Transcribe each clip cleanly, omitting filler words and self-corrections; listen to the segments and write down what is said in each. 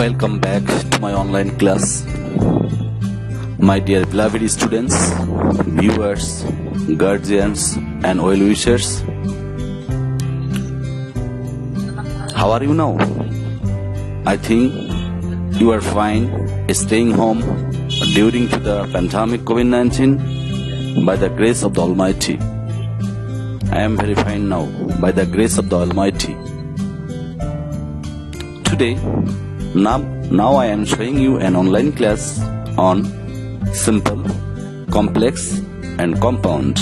Welcome back to my online class. My dear beloved students, viewers, guardians and well-wishers. How are you now? I think you are fine staying home during the pandemic COVID-19 by the grace of the Almighty. I am very fine now by the grace of the Almighty. Today, now I am showing you an online class on simple, complex and compound.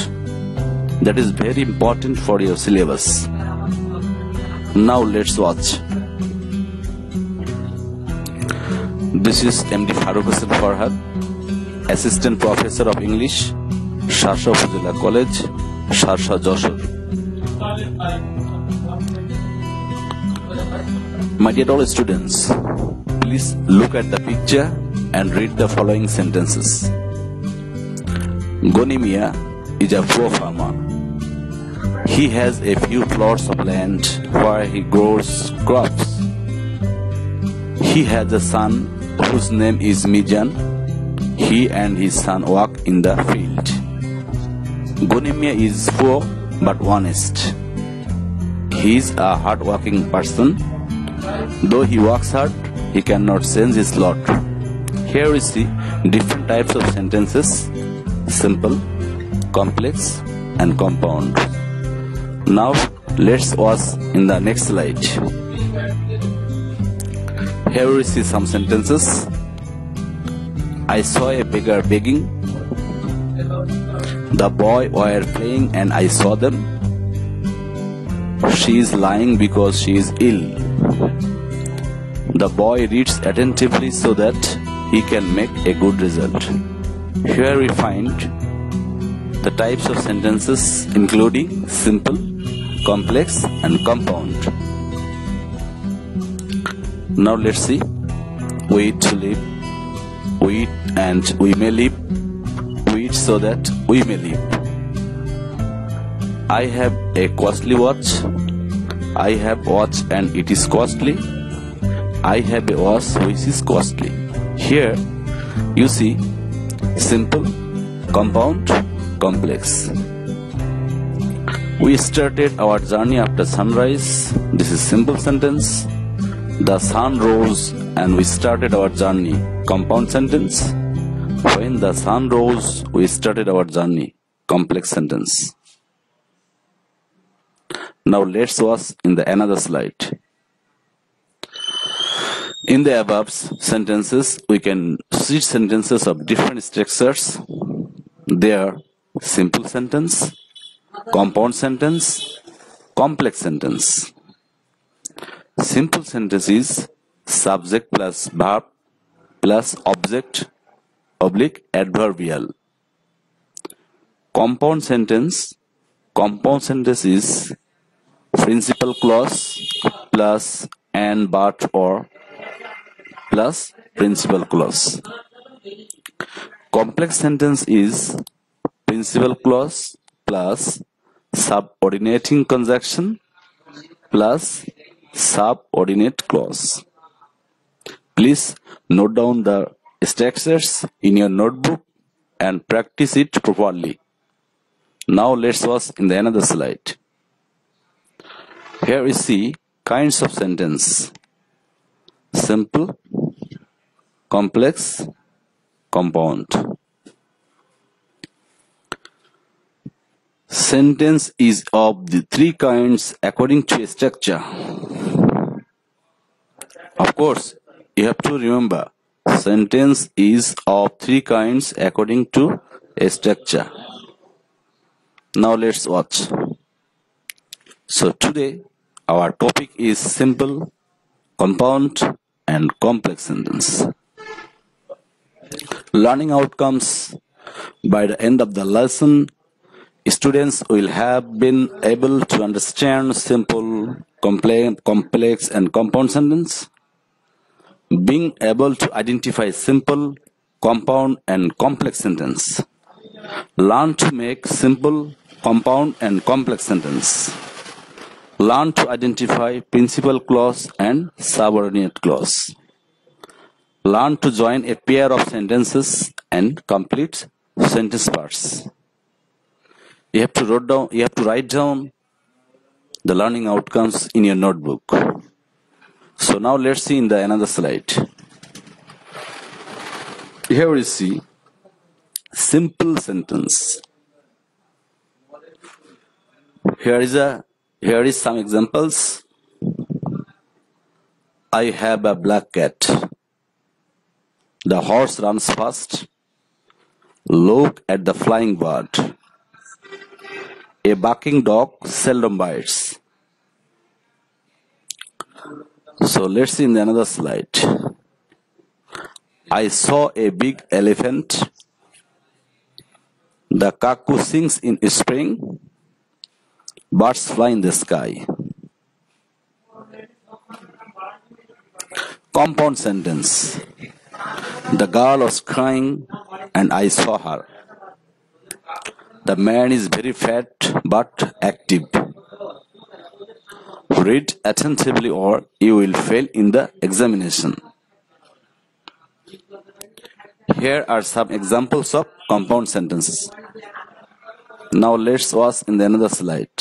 That is very important for your syllabus. Now let's watch. This is MD Farooq Hossain Farhad, Assistant Professor of English, Sharsha Upazila College, Sharsha Joshore. My dear all students, please look at the picture and read the following sentences. Goni Miah is a poor farmer. He has a few plots of land where he grows crops. He has a son whose name is Mijan. He and his son work in the field. Goni Miah is poor but honest. He is a hard-working person. Though he works hard, he cannot change his lot. Here we see different types of sentences: simple, complex and compound. Now let's watch in the next slide. Here we see some sentences. I saw a beggar begging. The boy were playing and I saw them. She is lying because she is ill. The boy reads attentively so that he can make a good result. Here we find the types of sentences including simple, complex and compound. Now let's see. We eat to live. We eat and we may live. We eat so that we may live. I have a costly watch. I have watch and it is costly. I have a watch which is costly. Here you see simple, compound, complex. We started our journey after sunrise. This is simple sentence. The sun rose and we started our journey. Compound sentence. When the sun rose, we started our journey. Complex sentence. Now let's watch in the another slide. In the above sentences, we can see sentences of different structures. They are simple sentence, compound sentence, complex sentence. Simple sentence is subject plus verb plus object oblique adverbial. Compound sentence is principal clause plus and but or plus principal clause. Complex sentence is principal clause plus subordinating conjunction plus subordinate clause. Please note down the structures in your notebook and practice it properly. Now let's watch in the another slide. Here we see kinds of sentence: simple, complex, compound. Sentence is of the three kinds according to a structure. Of course, you have to remember, sentence is of three kinds according to a structure. Now let's watch. So today our topic is simple, compound and complex sentence. Learning outcomes. By the end of the lesson, students will have been able to understand simple, complex and compound sentence. Being able to identify simple, compound and complex sentence. Learn to make simple, compound and complex sentence. Learn to identify principal clause and subordinate clause. Learn to join a pair of sentences and complete sentence parts. You have to write down the learning outcomes in your notebook. So now let's see in the another slide. Here we see simple sentence. Here is some examples. I have a black cat. The horse runs fast. Look at the flying bird. A barking dog seldom bites. So let's see in the another slide. I saw a big elephant. The cuckoo sings in spring. Birds fly in the sky. Compound sentence. The girl was crying and I saw her. The man is very fat but active. Read attentively or you will fail in the examination. Here are some examples of compound sentences. Now let's watch in the another slide.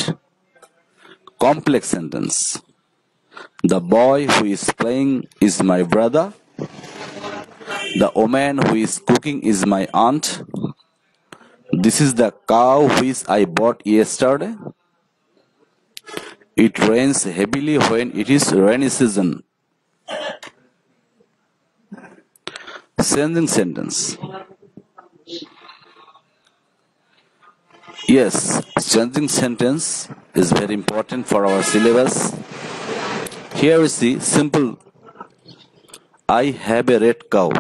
Complex sentence. The boy who is playing is my brother. The woman who is cooking is my aunt. This is the cow which I bought yesterday. It rains heavily when it is rainy season. Changing sentence. Yes, changing sentence is very important for our syllabus. Here we see simple. I have a red cow.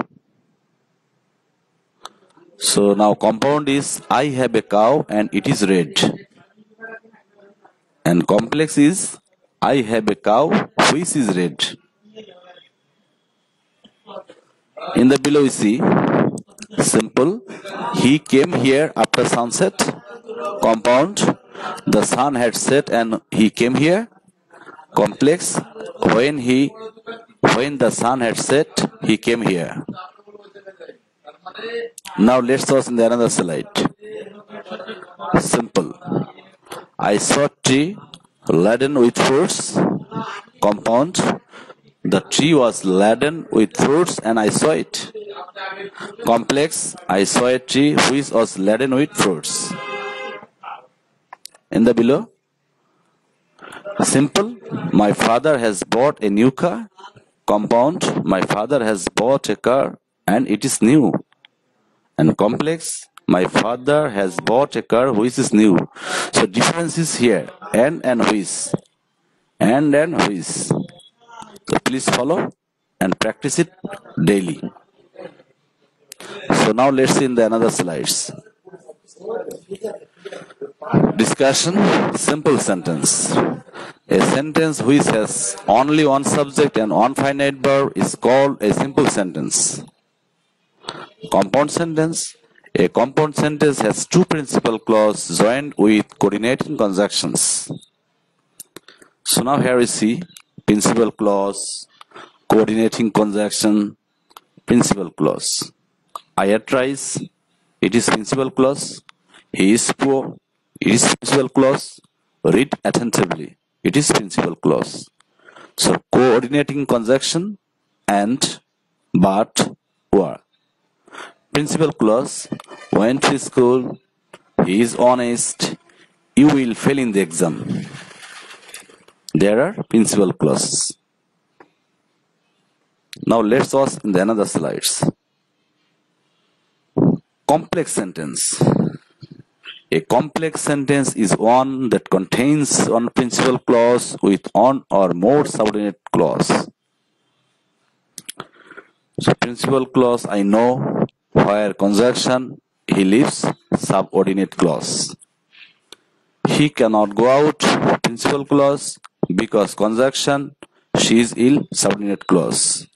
So now compound is I have a cow and it is red. And complex is I have a cow which is red. In the below we see simple. He came here after sunset. Compound. The sun had set and he came here. Complex. When the sun had set, he came here. Now let's watch in the another slide. Simple. I saw tree laden with fruits. Compound. The tree was laden with fruits and I saw it. Complex. I saw a tree which was laden with fruits. In the below. Simple. My father has bought a new car. Compound. My father has bought a car and it is new. And complex. My father has bought a car which is new. So difference is here. And which. And which. So please follow and practice it daily. So now let's see in the another slides. Discussion. Simple sentence. A sentence which has only one subject and one finite verb is called a simple sentence. Compound sentence. A compound sentence has two principal clauses joined with coordinating conjunctions. So now here we see principal clause, coordinating conjunction, principal clause. I ate rice, it is principal clause. He is poor, it is principal clause. Read attentively, it is principal clause. So coordinating conjunction and but were. Principal clause, went to school, he is honest, you will fail in the exam. There are principal clauses. Now let's watch in the another slides. Complex sentence. A complex sentence is one that contains one principal clause with one or more subordinate clause. So principal clause I know, where conjunction he lives, subordinate clause. He cannot go out, principal clause, because conjunction she is ill, subordinate clause.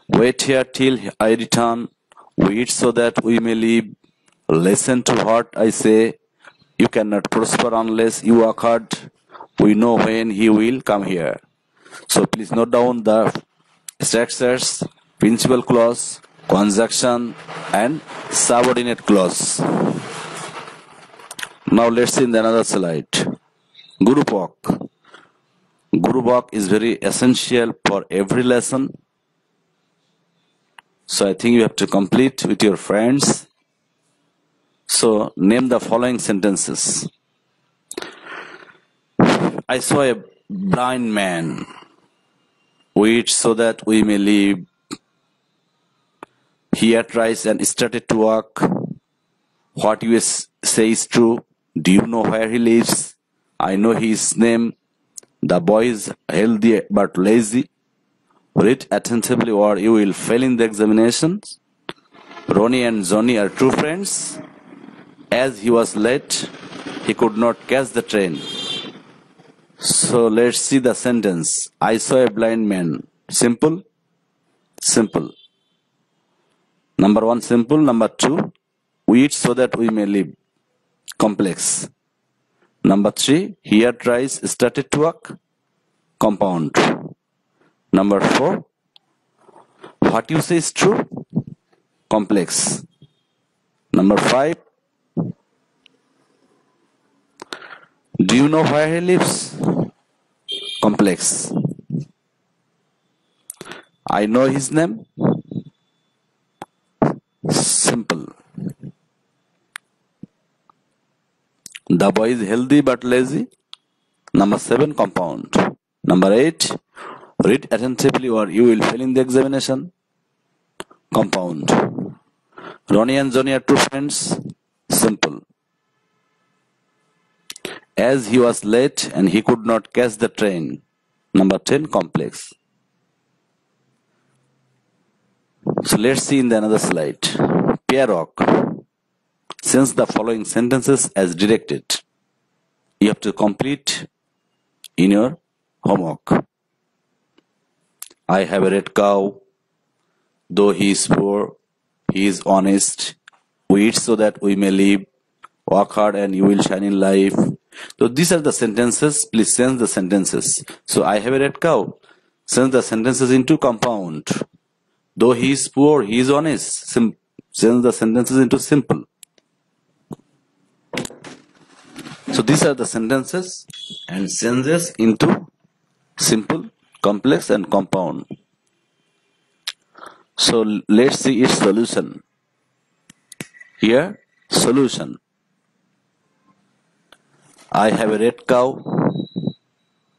Wait here till I return, wait so that we may live. Listen to what I say, you cannot prosper unless you work hard. We know when he will come here. So please note down the structures principal clause, conjunction, and subordinate clause. Now let's see in the another slide. Gurupok. Gurupok is very essential for every lesson. So I think you have to complete with your friends. So name the following sentences. I saw a blind man. Wait so that we may live. He had rise and started to walk. What you say is true. Do you know where he lives? I know his name. The boy is healthy but lazy. Read attentively or you will fail in the examinations. Ronnie and Johnny are true friends. As he was late, he could not catch the train. So let's see the sentence. I saw a blind man. Simple? Simple. Number one, simple. Number two, we eat so that we may live. Complex. Number three, he had rise, started to walk. Compound. Number four, what you say is true. Complex. Number five, do you know where he lives? Complex. I know his name. Simple. The boy is healthy but lazy. Number 7, compound. Number 8, read attentively or you will fail in the examination. Compound. Ronnie and Johnny are true friends. Simple. As he was late and he could not catch the train. Number 10, complex. So let's see in the another slide. Pierrot. Since the following sentences as directed, you have to complete in your homework. I have a red cow. Though he is poor, he is honest. We eat so that we may live. Work hard and you will shine in life. So these are the sentences. Please sense the sentences. So I have a red cow. Sense the sentences into compound. Though he is poor, he is honest. Sense the sentences into simple. So these are the sentences and sentences into simple, complex and compound. So let's see its solution. Here, solution. I have a red cow.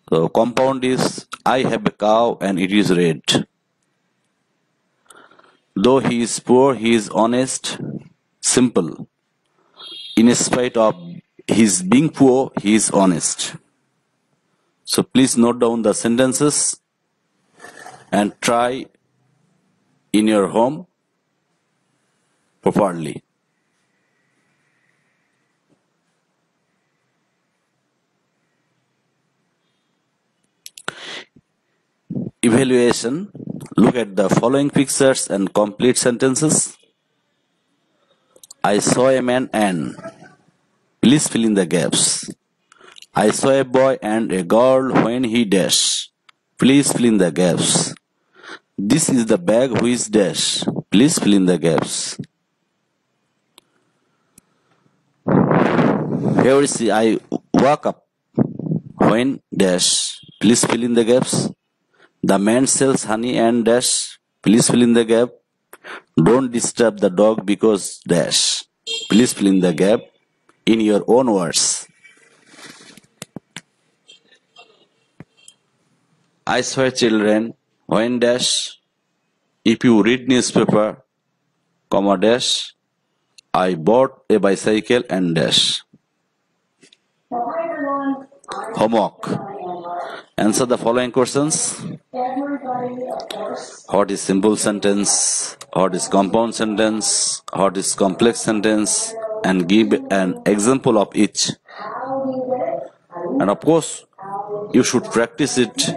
So compound is I have a cow and it is red. Though he is poor, he is honest. Simple. In spite of his being poor, he is honest. So please note down the sentences and try in your home properly. Evaluation. Look at the following pictures and complete sentences. I saw a man and. Please fill in the gaps. I saw a boy and a girl when he dash. Please fill in the gaps. This is the bag which dash. Please fill in the gaps. Here we see I woke up when dash. Please fill in the gaps. The man sells honey and dash. Please fill in the gap. Don't disturb the dog because dash. Please fill in the gap in your own words. I saw children when dash. If you read newspaper, comma dash. I bought a bicycle and dash. Homework. Answer the following questions. What is simple sentence? What is compound sentence? What is complex sentence? And give an example of each. And of course, you should practice it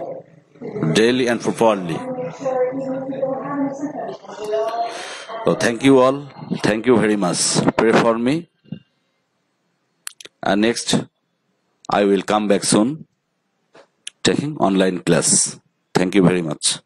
daily and properly. So thank you all. Thank you very much. Pray for me. And next, I will come back soon taking online class. Thank you very much.